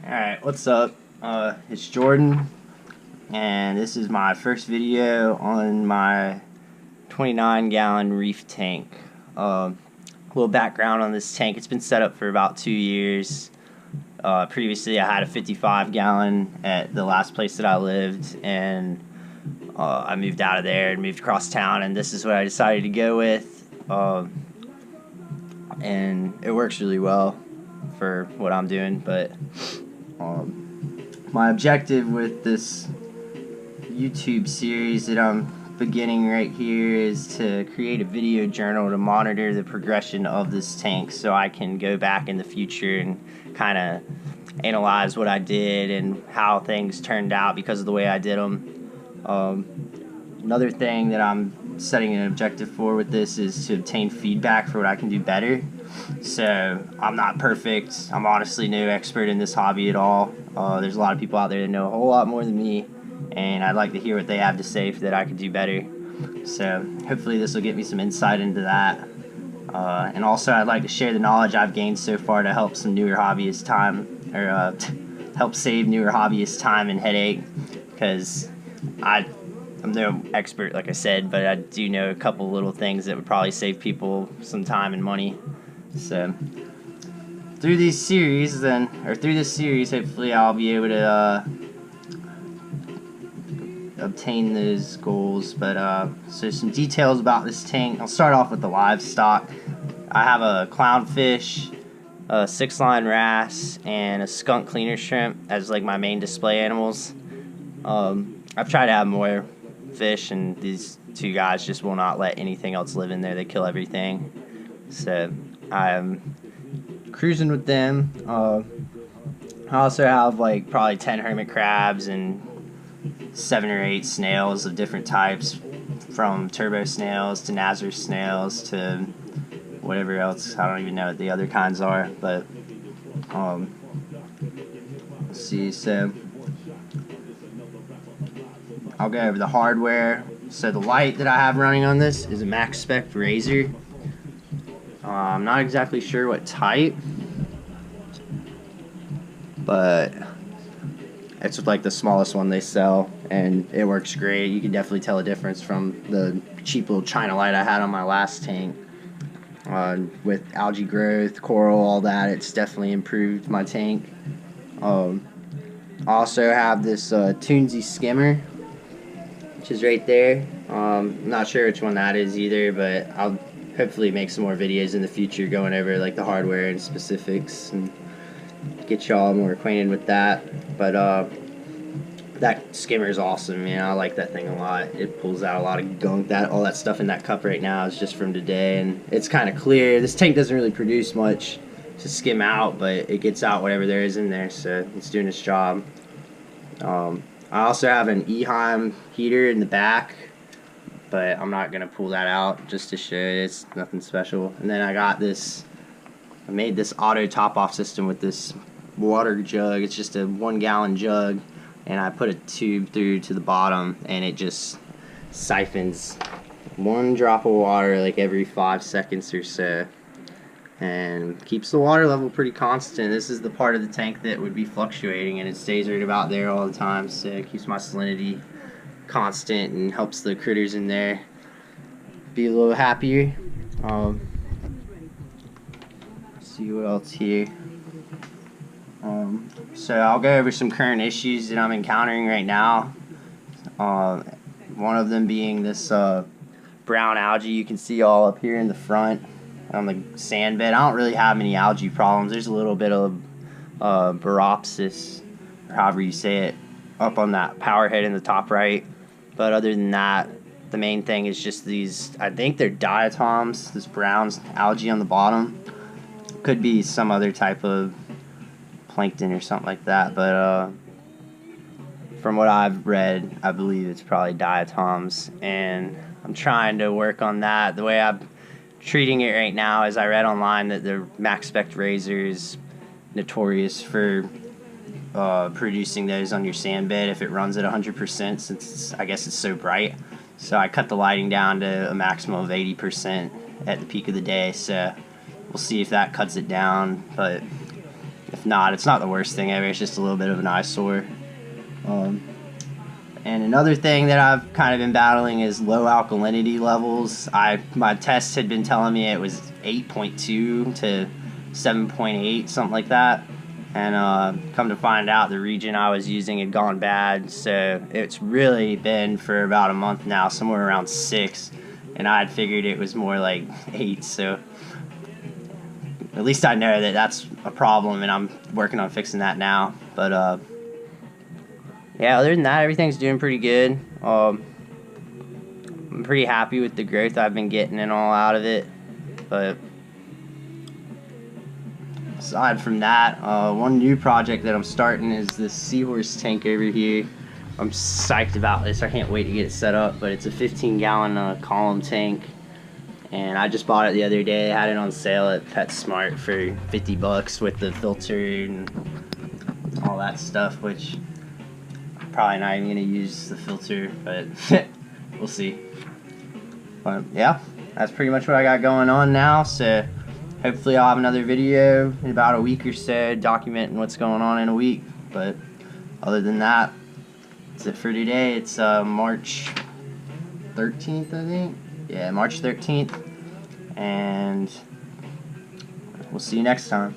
Alright, what's up? It's Jordan, and this is my first video on my 29-gallon Reef tank. A little background on this tank. It's been set up for about 2 years. Previously, I had a 55-gallon at the last place that I lived, and I moved out of there and moved across town, and this is what I decided to go with. And it works really well for what I'm doing, but my objective with this YouTube series that I'm beginning right here is to create a video journal to monitor the progression of this tank, so I can go back in the future and kind of analyze what I did and how things turned out because of the way I did them. Another thing that I'm setting an objective for with this is to obtain feedback for what I can do better. So I'm not perfect. I'm honestly no expert in this hobby at all. There's a lot of people out there that know a whole lot more than me, and I'd like to hear what they have to say so that I can do better. So hopefully this will get me some insight into that. And also I'd like to share the knowledge I've gained so far to help some newer hobbyists time, or help save newer hobbyists time and headache, because I'm no expert, like I said, but I do know a couple little things that would probably save people some time and money. So through this series, hopefully I'll be able to obtain those goals. But so some details about this tank. I'll start off with the livestock. I have a clownfish, a 6-line wrasse, and a skunk cleaner shrimp as like my main display animals. I've tried to have more fish, and these two guys just will not let anything else live in there. They kill everything. So I'm cruising with them. I also have like probably 10 hermit crabs and 7 or 8 snails of different types, from turbo snails to Nazareth snails to whatever else. I don't even know what the other kinds are, but let's see. So I'll go over the hardware. So the light that I have running on this is a max spec razor. I'm not exactly sure what type, but it's like the smallest one they sell, and it works great. You can definitely tell a difference from the cheap little China light I had on my last tank. With algae growth, coral, all that, it's definitely improved my tank. I also have this Toonsy skimmer, which is right there. I'm not sure which one that is either, but I'll hopefully make some more videos in the future going over like the hardware and specifics and get y'all more acquainted with that. But that skimmer is awesome, man. I like that thing a lot. It pulls out a lot of gunk. All that stuff in that cup right now is just from today, and it's kind of clear. This tank doesn't really produce much to skim out, but it gets out whatever there is in there, so it's doing its job. I also have an Eheim heater in the back, but I'm not gonna pull that out just to show it. It's nothing special. And then I made this auto top-off system with this water jug. It's just a 1-gallon jug, and I put a tube through to the bottom, and it just siphons 1 drop of water like every 5 seconds or so, and keeps the water level pretty constant. This is the part of the tank that would be fluctuating, and it stays right about there all the time, so it keeps my salinity constant and helps the critters in there be a little happier. See what else here. So I'll go over some current issues that I'm encountering right now. One of them being this brown algae you can see all up here in the front on the sand bed. I don't really have any algae problems. There's a little bit of Baropsis, or however you say it, up on that power head in the top right. But other than that, the main thing is just these, I think they're diatoms, this brown algae on the bottom. Could be some other type of plankton or something like that, but from what I've read, I believe it's probably diatoms, and I'm trying to work on that. The way I'm treating it right now is I read online that the max spec razor is notorious for producing those on your sand bed if it runs at 100%, since I guess it's so bright. So I cut the lighting down to a maximum of 80% at the peak of the day, so we'll see if that cuts it down. But if if not, it's not the worst thing ever. It's just a little bit of an eyesore. And another thing that I've kind of been battling is low alkalinity levels. My tests had been telling me it was 8.2 to 7.8, something like that. And come to find out, the region I was using had gone bad. So it's really been for about a month now, somewhere around 6. And I had figured it was more like 8. So at least I know that that's a problem, and I'm working on fixing that now. But yeah, other than that, everything's doing pretty good. I'm pretty happy with the growth I've been getting and all out of it. But aside from that, one new project that I'm starting is this seahorse tank over here. I'm psyched about this. I can't wait to get it set up. But it's a 15-gallon column tank, and I just bought it the other day. I had it on sale at PetSmart for 50 bucks with the filter and all that stuff, which probably not even gonna use the filter, but we'll see. But yeah, that's pretty much what I got going on now. So hopefully I'll have another video in about a week or so documenting what's going on in a week. But other than that, that's it for today. It's March 13th, I think. Yeah, March 13th. And we'll see you next time.